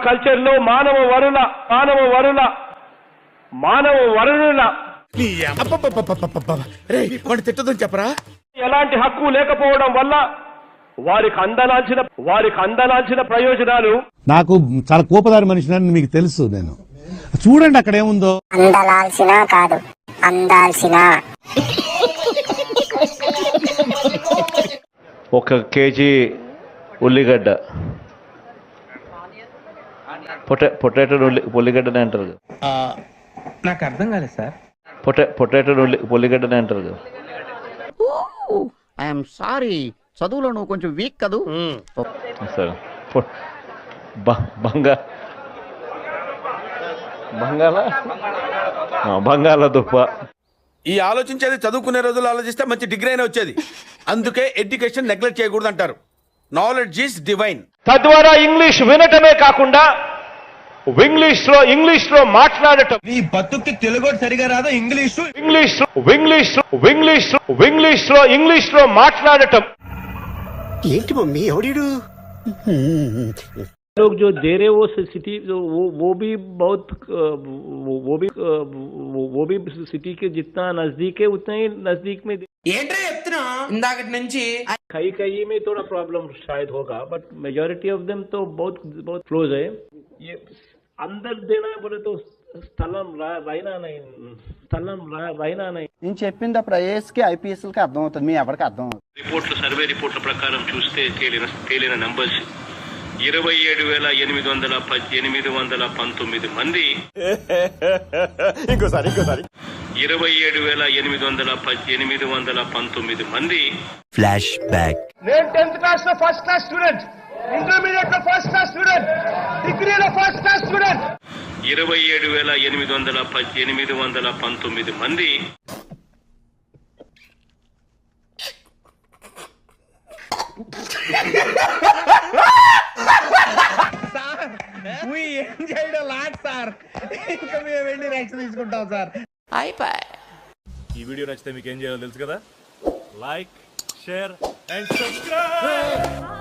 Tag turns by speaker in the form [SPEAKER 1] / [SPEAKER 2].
[SPEAKER 1] Culture లో మానవ వరుణుల
[SPEAKER 2] తిట్టదని చెప్పరా?
[SPEAKER 1] ఎలాంటి హక్కు లేకపోవడం వల్ల వారికి అందనాల్సిన ప్రయోజనాలు.
[SPEAKER 3] నాకు చాలా కోపదారి మనిషిని మీకు తెలుసు. నేను చూడండి అక్కడ ఏముందో.
[SPEAKER 4] అందలాల్సిన కాదు, అందాల్సిన.
[SPEAKER 5] 1 కేజీ ఉల్లిగడ్డ, పొటాటో ఉల్లిగడ్డనే అంటారు.
[SPEAKER 2] నాకు అర్థం కాలేదు సార్.
[SPEAKER 5] పొటాటో ఉల్లిగడ్డనే అంటారు కదా.
[SPEAKER 6] ఐఎమ్ సారీ, చదువులో నువ్వు కొంచెం వీక్ కదూ.
[SPEAKER 5] సరే, బంగాళదుంప.
[SPEAKER 2] ఈ ఆలోచించేది చదువుకునే రోజులు ఆలోచిస్తే మంచి డిగ్రీ అయినా వచ్చేది. అందుకే ఎడ్యుకేషన్ నెగ్లెక్ట్ చేయకూడదు అంటారు. Knowledge is divine.
[SPEAKER 1] తద్వారా ఇంగ్లీష్ వినటమే కాకుండా ఇంగ్లీష్ లో మాట్లాడటం.
[SPEAKER 2] ఈ బతుక్కి తెలుగు సరిగా రాదా?
[SPEAKER 1] ఇంగ్లీష్ లో మాట్లాడటం.
[SPEAKER 7] ఏంటి మమ్మీ ఎవడీడు?
[SPEAKER 1] लोग जो दे रहे वो सिटी वो भी सिटी के जितना नजदीक है उतना ही नजदीक में.
[SPEAKER 2] ఏంట్రా చెప్తున్నా ఇందాకటి నుంచి?
[SPEAKER 1] कहीं में थोड़ा प्रॉब्लम शायद होगा, बट मेजॉरिटी ऑफ देम तो बहुत क्लोज है. ये अंदर देना बोले तो స్థలం రైనా
[SPEAKER 6] నేను చెప్పిందప్పుడు ఐఏఎస్ కి ఐపీఎస్ కి అర్థం అవుతుంది, మీ ఎవరికి అర్థం అవుతుంది.
[SPEAKER 8] సర్వే రిపోర్ట్ల ప్రకారం చూస్తే తేలిన నంబర్స్ 27,819 మంది.
[SPEAKER 2] ఇంకోసారి
[SPEAKER 8] 27,819 మంది.
[SPEAKER 7] Flash back.
[SPEAKER 1] నేను 10th క్లాస్ లో ఫస్ట్ క్లాస్ స్టూడెంట్, ఇంటర్మీడియట్ లో ఫస్ట్ క్లాస్ స్టూడెంట్, డిగ్రీలో ఫస్ట్ క్లాస్ స్టూడెంట్.
[SPEAKER 8] 27,819 మంది.
[SPEAKER 2] We enjoyed a lot, sir. ఇంకా మేము వెళ్ళి రైట్స్ తీసుకుంటాం సార్.
[SPEAKER 9] ఈ వీడియో నచ్చితే మీకు ఏం చేయాలో తెలుసు కదా. Like, share and subscribe.